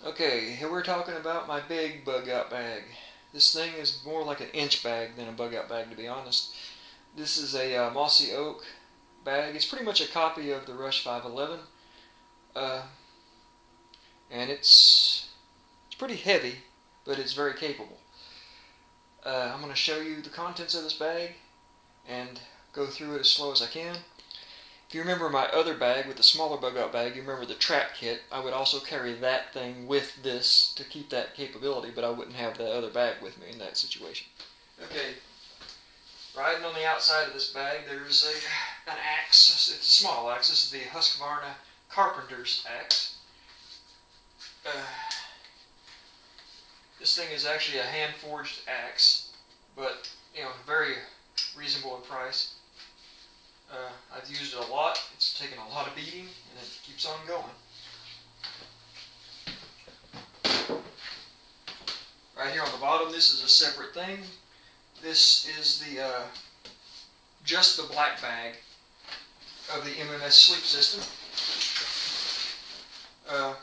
Okay, here we're talking about my big bug out bag. This thing is more like an inch bag than a bug out bag, to be honest. This is a Mossy Oak bag. It's pretty much a copy of the Rush 511, uh, and it's pretty heavy, but it's very capable. I'm going to show you the contents of this bag and go through it as slow as I can. If you remember my other bag with the smaller bug out bag, you remember the trap kit, I would also carry that thing with this to keep that capability, but I wouldn't have the other bag with me in that situation. Okay, riding on the outside of this bag, there's an axe. It's a small axe. This is the Husqvarna Carpenter's axe. This thing is actually a hand-forged axe, but very reasonable in price. I've used it a lot. It's taken a lot of beating, and it keeps on going. Right here on the bottom, this is a separate thing. This is the just the black bag of the MMS sleep system. The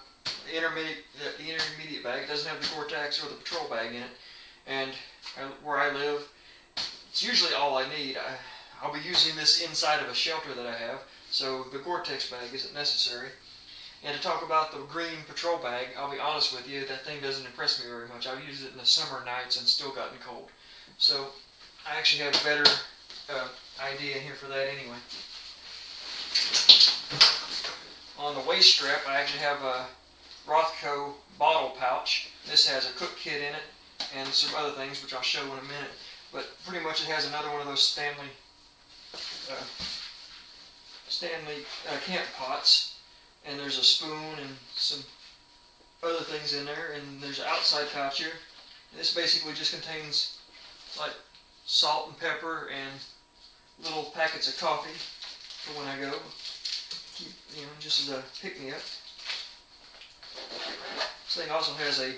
intermediate bag doesn't have the Gore-Tex or the patrol bag in it, and where I live, it's usually all I need. I'll be using this inside of a shelter that I have, so the Gore-Tex bag isn't necessary. And to talk about the green patrol bag, I'll be honest with you, that thing doesn't impress me very much. I've used it in the summer nights and still gotten cold. So I actually have a better idea here for that anyway. On the waist strap, I actually have a Rothco bottle pouch. This has a cook kit in it and some other things, which I'll show in a minute. But pretty much it has another one of those Stanley camp pots, and there's a spoon and some other things in there, and there's an outside pouch here. And this basically just contains like salt and pepper and little packets of coffee for when I go. Just as a pick-me-up. This thing also has a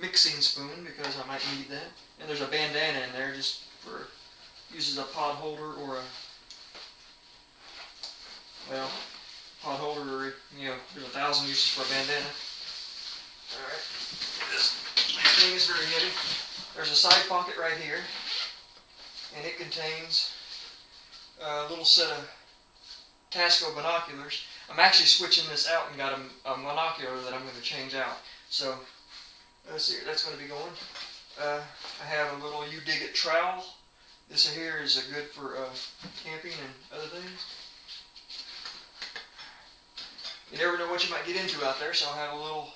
mixing spoon because I might need that, and there's a bandana in there just for use as a pot holder or pot holder, or there's 1,000 uses for a bandana. Alright, this thing is very heavy. There's a side pocket right here, and it contains a little set of Tasco binoculars. I'm actually switching this out and got a monocular that I'm going to change out. So, let's see, that's going to be going. I have a little U-Dig-It trowel. This here is good for camping and other things. You never know what you might get into out there, so I'll have a little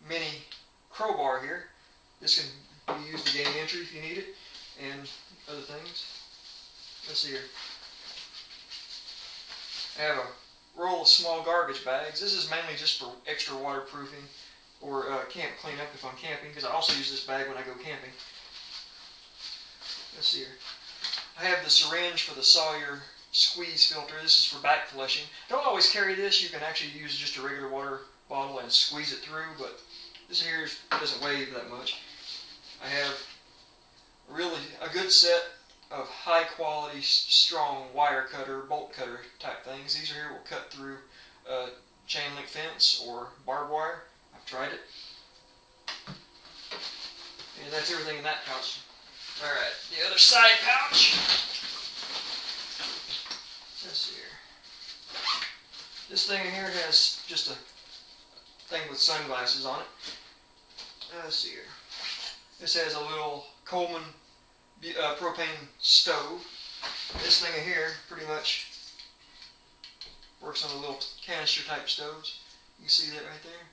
mini crowbar here. This can be used to gain entry if you need it, and other things. Let's see here. I have a roll of small garbage bags. This is mainly just for extra waterproofing or camp cleanup if I'm camping, because I also use this bag when I go camping. Let's see here. I have the syringe for the Sawyer squeeze filter. This is for back flushing. Don't always carry this. You can actually use just a regular water bottle and squeeze it through, but this here doesn't weigh that much. I have really a good set of high quality, strong wire cutter, bolt cutter type things. These here will cut through chain link fence or barbed wire. I've tried it. And that's everything in that pouch. Alright, the other side pouch. Let's see here. This thing here has just a thing with sunglasses on it. Let's see here. This has a little Coleman propane stove. This thing here pretty much works on a little canister type stoves. You can see that right there.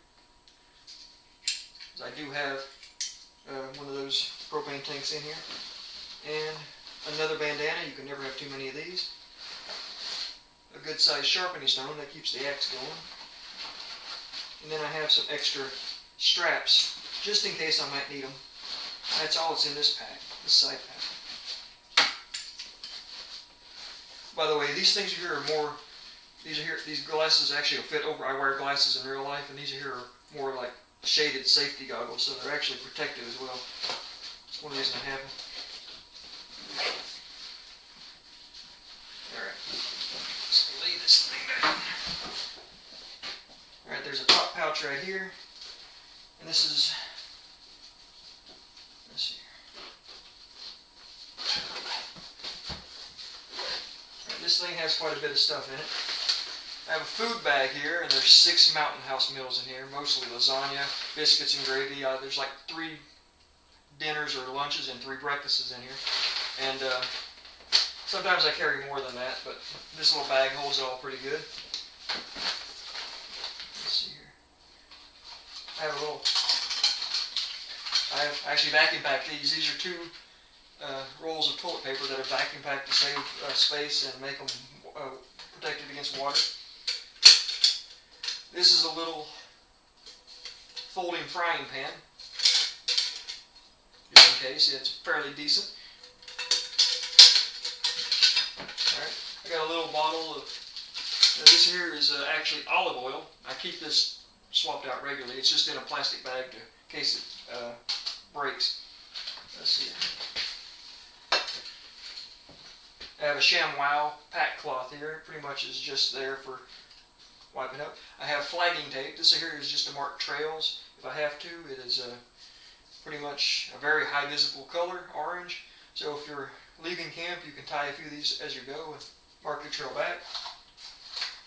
I do have one of those propane tanks in here. And another bandana. You can never have too many of these. A good sized sharpening stone that keeps the axe going. And then I have some extra straps just in case I might need them. That's all that's in this pack, this side pack. By the way, these things here are more, these glasses actually will fit over. I wear glasses in real life, and these here are more like shaded safety goggles, so they're actually protective as well. That's one reason I have them. Alright, let's lay this thing down. Alright, there's a top pouch right here. And this is, let's see here. This thing has quite a bit of stuff in it. I have a food bag here, and there's 6 Mountain House meals in here, mostly lasagna, biscuits and gravy. There's like 3 dinners or lunches and 3 breakfasts in here. And sometimes I carry more than that, but this little bag holds it all pretty good. Let's see here. I have actually vacuum packed these. These are 2 rolls of toilet paper that are vacuum packed to save space and make them protected against water. This is a little folding frying pan, just in case. It's fairly decent. Alright, I got a little bottle of, this here is actually olive oil. I keep this swapped out regularly. It's just in a plastic bag in case it breaks. Let's see. I have a ShamWow pack cloth here. It pretty much is just there for wiping up. I have flagging tape. This here is just to mark trails if I have to. It is pretty much a very high visible color, orange. So if you're leaving camp, you can tie a few of these as you go and mark your trail back.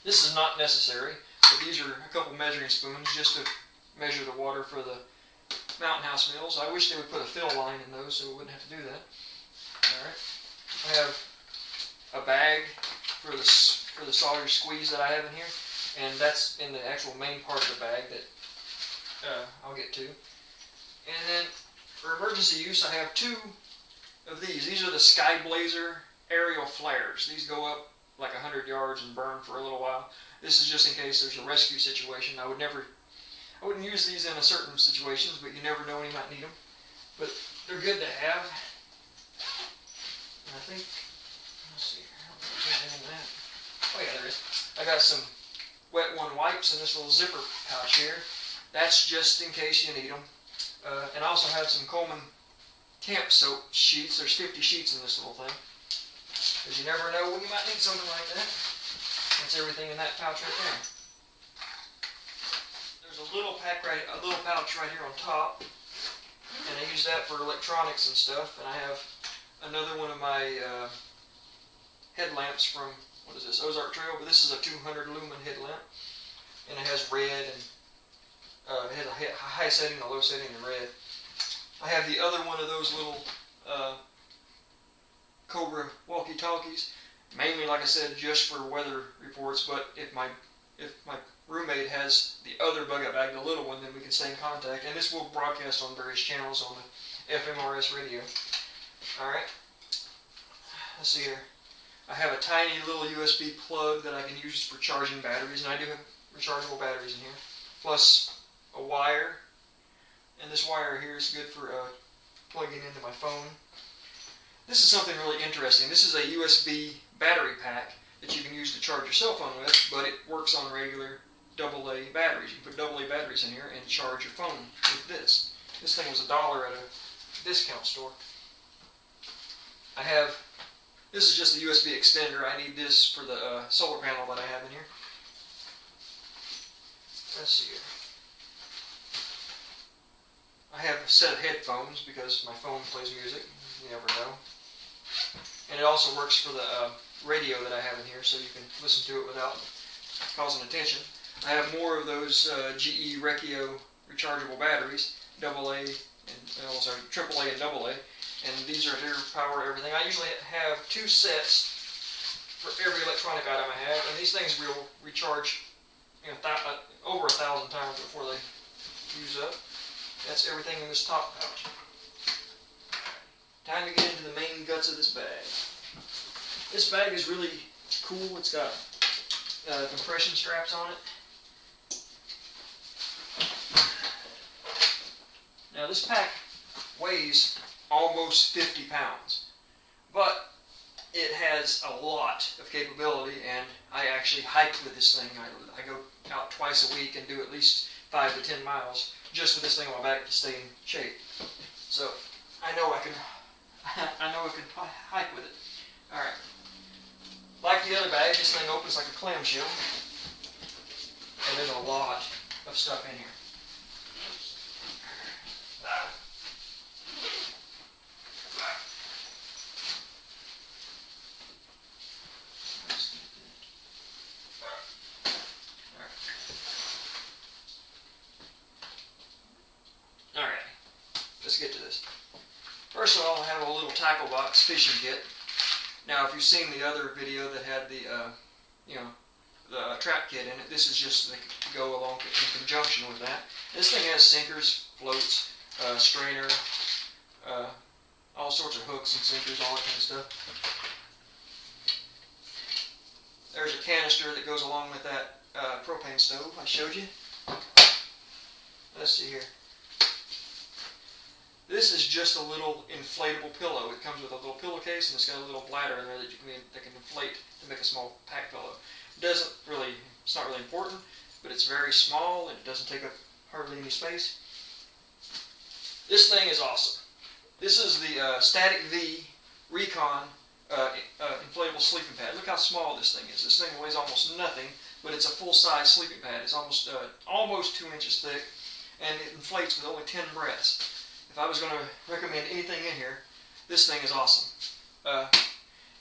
This is not necessary, but these are a couple measuring spoons just to measure the water for the Mountain House meals. I wish they would put a fill line in those so we wouldn't have to do that. Alright. I have a bag for the Sawyer squeeze that I have in here, and that's in the actual main part of the bag that I'll get to. And then for emergency use, I have 2 of these. These are the Sky Blazer aerial flares. These go up like 100 yards and burn for a little while. This is just in case there's a rescue situation. I wouldn't use these in a certain situations, but you never know when you might need them. But they're good to have. And I think, let's see, I don't think there's anything in that. Oh yeah, there is. I got some Wet One wipes in this little zipper pouch here. That's just in case you need them. And I also have some Coleman camp soap sheets. There's 50 sheets in this little thing. Because you never know when you might need something like that. That's everything in that pouch right there. There's a little pouch right here on top, and I use that for electronics and stuff. And I have another one of my headlamps from, what is this, Ozark Trail, but this is a 200 lumen headlamp, and it has red, and it has a high setting, a low setting, and red. I have the other one of those little Cobra walkie-talkies, mainly, like I said, just for weather reports, but if my roommate has the other bug-out bag, the little one, then we can stay in contact, and this will broadcast on various channels on the FMRS radio. Alright, let's see here. I have a tiny little USB plug that I can use for charging batteries, and I do have rechargeable batteries in here, plus a wire, and this wire here is good for plugging into my phone. This is something really interesting. This is a USB battery pack that you can use to charge your cell phone with, but it works on regular AA batteries. You can put AA batteries in here and charge your phone with this. This thing was $1 at a discount store. This is just a USB extender. I need this for the solar panel that I have in here. Let's see here. I have a set of headphones because my phone plays music. You never know. And it also works for the radio that I have in here, so you can listen to it without causing attention. I have more of those GE Recchio rechargeable batteries, AAA and AA, and these are here to power everything. I usually have 2 sets for every electronic item I have, and these things will recharge over 1,000 times before they use up. That's everything in this top pouch. Time to get into the main guts of this bag. This bag is really cool. It's got compression straps on it. Now this pack weighs almost 50 pounds, but it has a lot of capability, and I actually hike with this thing. I go out twice a week and do at least 5 to 10 miles just with this thing on my back to stay in shape. So I know I can hike with it. Alright. Like the other bag, this thing opens like a clamshell, and there's a lot of stuff in here. tackle box fishing kit. Now, if you've seen the other video that had the, the trap kit in it, this is just to go along in conjunction with that. This thing has sinkers, floats, strainer, all sorts of hooks and sinkers, all that kind of stuff. There's a canister that goes along with that propane stove I showed you. Let's see here. This is just a little inflatable pillow. It comes with a little pillowcase and it's got a little bladder in there that can inflate to make a small pack pillow. It's not really important, but it's very small and it doesn't take up hardly any space. This thing is awesome. This is the Static V Recon inflatable sleeping pad. Look how small this thing is. This thing weighs almost nothing, but it's a full-size sleeping pad. It's almost 2 inches thick, and it inflates with only 10 breaths. If I was going to recommend anything in here, this thing is awesome.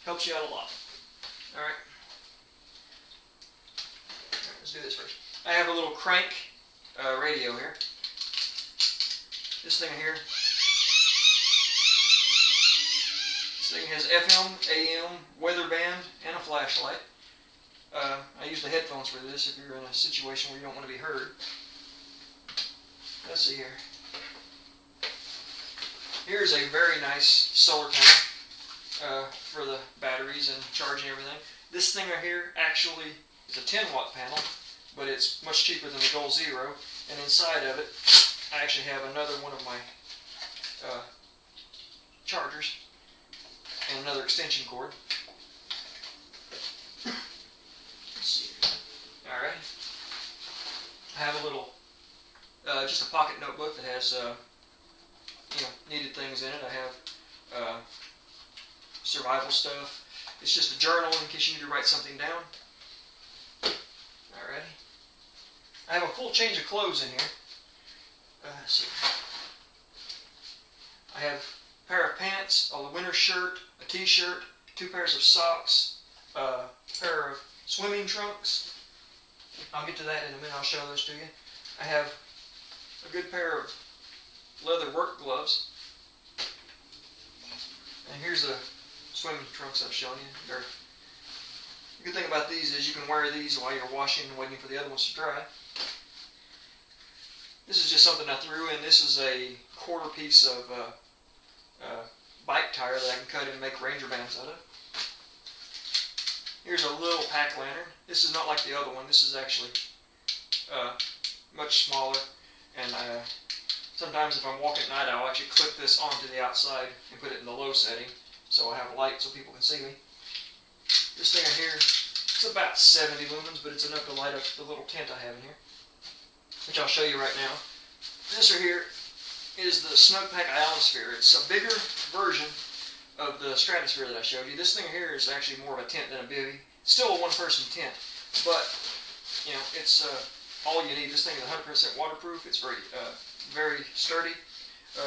Helps you out a lot. All right, let's do this first. I have a little crank radio here. This thing here. This thing has FM, AM, weather band, and a flashlight. I use the headphones for this if you're in a situation where you don't want to be heard. Let's see here. Here's a very nice solar panel for the batteries and charging everything. This thing right here actually is a 10-watt panel, but it's much cheaper than the Goal Zero. And inside of it, I actually have another one of my chargers and another extension cord. Let's see. All right. I have a little, just a pocket notebook that has, needed things in it. I have survival stuff. It's just a journal in case you need to write something down. All right. I have a full change of clothes in here. Let's see. I have a pair of pants, a winter shirt, a t-shirt, 2 pairs of socks, a pair of swimming trunks. I'll get to that in a minute. I'll show those to you. I have a good pair of leather work gloves. And here's the swimming trunks I've shown you. The good thing about these is you can wear these while you're washing and waiting for the other ones to dry. This is just something I threw in. This is a quarter piece of bike tire that I can cut and make Ranger bands out of. Here's a little pack lantern. This is not like the other one. This is actually much smaller. And sometimes if I'm walking at night, I'll actually clip this onto the outside and put it in the low setting so I have light so people can see me. This thing right here, it's about 70 lumens, but it's enough to light up the little tent I have in here, which I'll show you right now. This right here is the Snugpak Ionosphere. It's a bigger version of the Stratosphere that I showed you. This thing here is actually more of a tent than a bivvy. It's still a one-person tent, but it's all you need. This thing is 100% waterproof. It's very sturdy.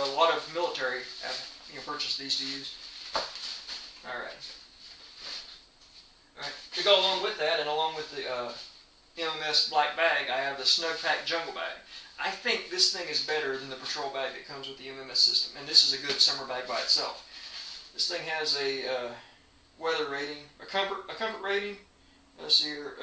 A lot of military have purchased these to use. All right. To go along with that, and along with the MMS black bag, I have the Snugpak Jungle Bag. I think this thing is better than the patrol bag that comes with the MMS system, and this is a good summer bag by itself. This thing has a weather rating, a comfort rating. Let's see here.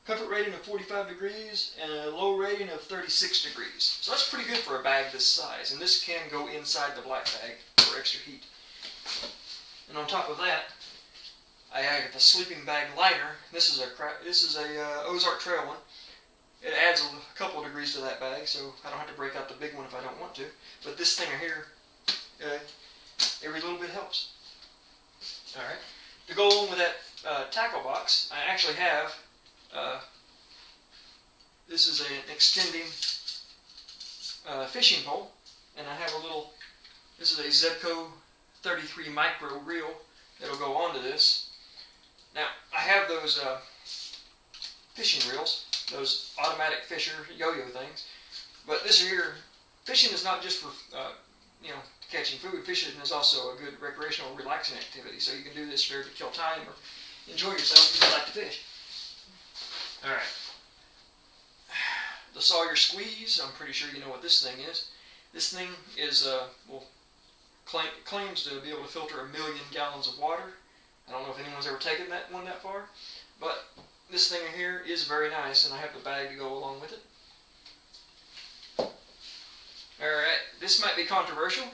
Comfort rating of 45 degrees and a low rating of 36 degrees. So that's pretty good for a bag this size, and this can go inside the black bag for extra heat. And on top of that, I have the sleeping bag liner. This is a Ozark Trail one. It adds a couple of degrees to that bag, so I don't have to break out the big one if I don't want to. But this thing right here, every little bit helps. All right. To go along with that tackle box, I actually have. This is an extending fishing pole, and I have a little. This is a Zebco 33 micro reel that'll go onto this. Now I have those fishing reels, those automatic fisher yo-yo things, but this here, fishing is not just for catching food. Fishing is also a good recreational, relaxing activity. So you can do this to kill time or enjoy yourself if you like to fish. All right. The Sawyer Squeeze. I'm pretty sure you know what this thing is. This thing is claims to be able to filter 1 million gallons of water. I don't know if anyone's ever taken that one that far, but this thing here is very nice, and I have the bag to go along with it. Alright, this might be controversial,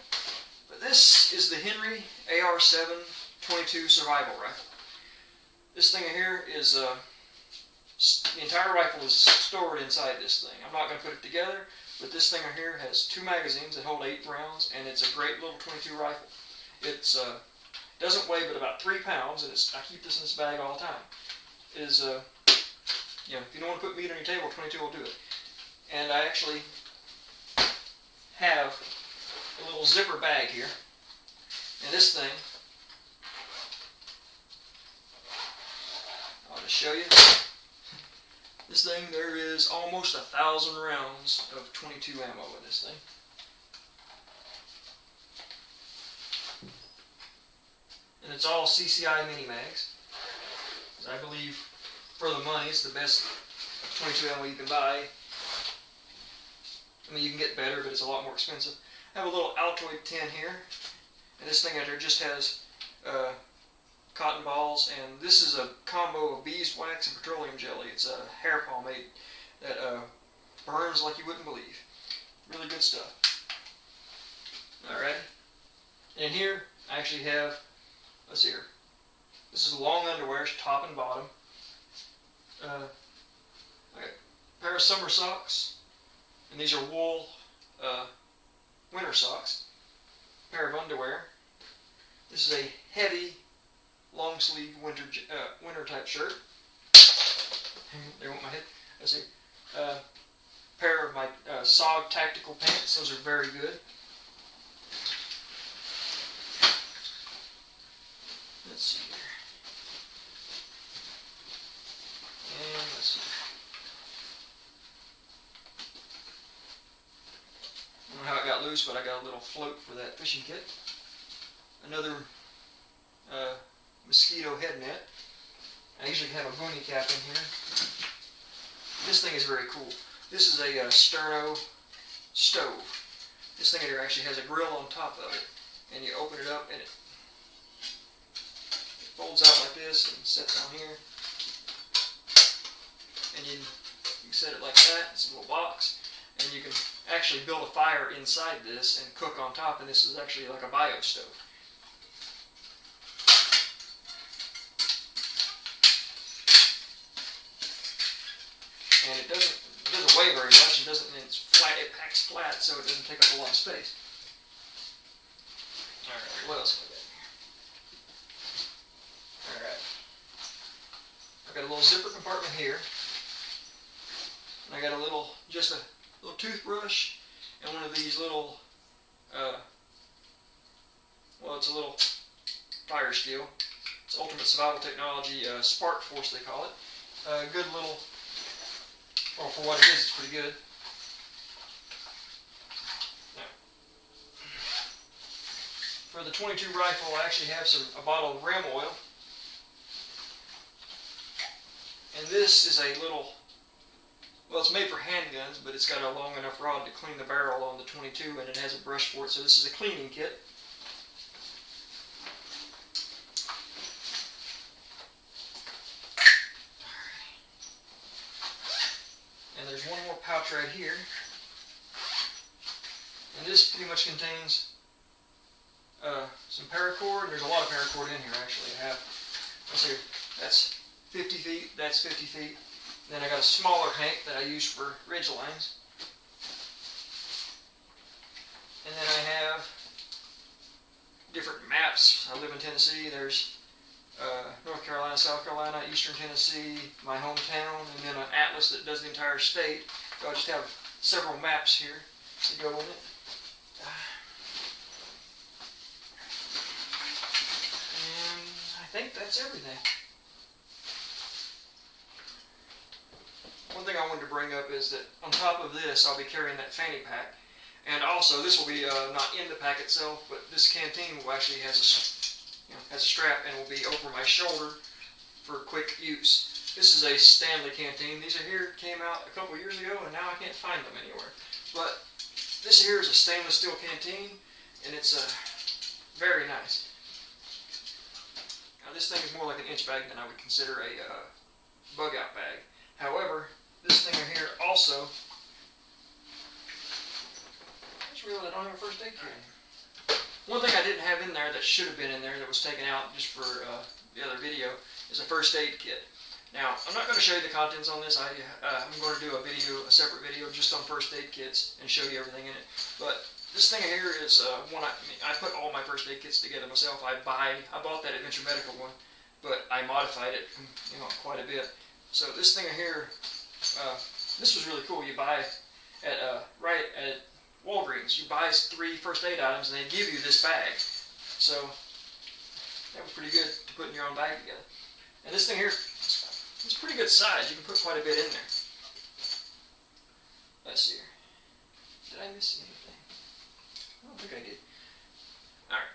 but this is the Henry AR-7 22 survival rifle. This thing here is, the entire rifle is stored inside this thing. I'm not going to put it together, but this thing here has 2 magazines that hold 8 rounds, and it's a great little 22 rifle. It's doesn't weigh but about 3 pounds, and I keep this in this bag all the time. It is, if you don't want to put meat on your table, 22 will do it. And I actually have a little zipper bag here, and this thing, I'll just show you. This thing, there is almost 1,000 rounds of 22 ammo in this thing. And it's all CCI mini mags. I believe for the money it's the best 22 ammo you can buy. I mean, you can get better, but it's a lot more expensive. I have a little Altoid tin here, and this thing right here just has cotton balls, and this is a combo of beeswax and petroleum jelly. It's a hair pomade that burns like you wouldn't believe. Really good stuff. Alright, and here I actually have, let's see here, this is long underwear, top and bottom. I got a pair of summer socks, and these are wool winter socks. A pair of underwear. This is a heavy long sleeve winter type shirt. There went my head. Let's see. Pair of my SOG tactical pants. Those are very good. Let's see here. And let's see. I don't know how it got loose, but I got a little float for that fishing kit. Another mosquito head net. I usually have a boonie cap in here. This thing is very cool. This is a Sterno stove. This thing here actually has a grill on top of it, and you open it up and it folds out like this and sits on here. And you can set it like that. It's a little box, and you can actually build a fire inside this and cook on top. And this is actually like a bio stove. And it doesn't weigh very much. It's flat. It packs flat, so it doesn't take up a lot of space. All right, what else have I got here? All right, I've got a little zipper compartment here, and I got a little toothbrush and one of these little, it's a little fire steel. It's Ultimate Survival Technology Spark Force, they call it. Good little. Well, for what it is, it's pretty good. Now, for the 22 rifle, I actually have a bottle of ram oil. And this is a little, it's made for handguns, but it's got a long enough rod to clean the barrel on the 22, and it has a brush for it, so this is a cleaning kit. And there's one more pouch right here. And this pretty much contains some paracord. There's a lot of paracord in here, actually. I have, let's see, that's 50 feet, that's 50 feet. Then I got a smaller hank that I use for ridge lines. And then I have different maps. I live in Tennessee. There's North Carolina, South Carolina, Eastern Tennessee, my hometown, and then an atlas that does the entire state. So I just have several maps here to go with it. And I think that's everything. One thing I wanted to bring up is that on top of this, I'll be carrying that fanny pack. And also, this will be not in the pack itself, but this canteen will actually has a strap and will be over my shoulder for quick use. This is a Stanley canteen. These came out a couple years ago, and now I can't find them anywhere. But This here is a stainless steel canteen, and it's very nice. Now this thing is more like an inch bag than I would consider a bug out bag. However, this thing here also, I just realized I don't have a first aid kit. One thing I didn't have in there that should have been in there that was taken out just for the other video is a first aid kit. Now, I'm not going to show you the contents on this. I'm going to do a separate video just on first aid kits and show you everything in it. But this thing here is one I put all my first aid kits together myself. I bought that Adventure Medical one, but I modified it, quite a bit. So this thing here, this was really cool. You buy right at Walgreens, you buy 3 first aid items and they give you this bag. So that was pretty good to put in your own bag together. And this thing here, it's pretty good size. You can put quite a bit in there. Let's see here. Did I miss anything? I don't think I did. Alright.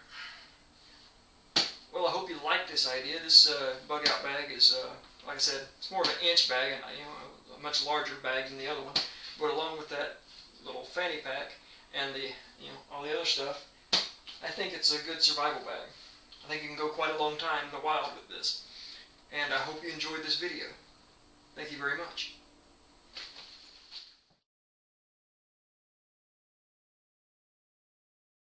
Well, I hope you like this idea. This bug out bag is, like I said, it's more of an inch bag, and a much larger bag than the other one. But along with that little fanny pack and the, all the other stuff, I think it's a good survival bag. I think you can go quite a long time in the wild with this. And I hope you enjoyed this video. Thank you very much.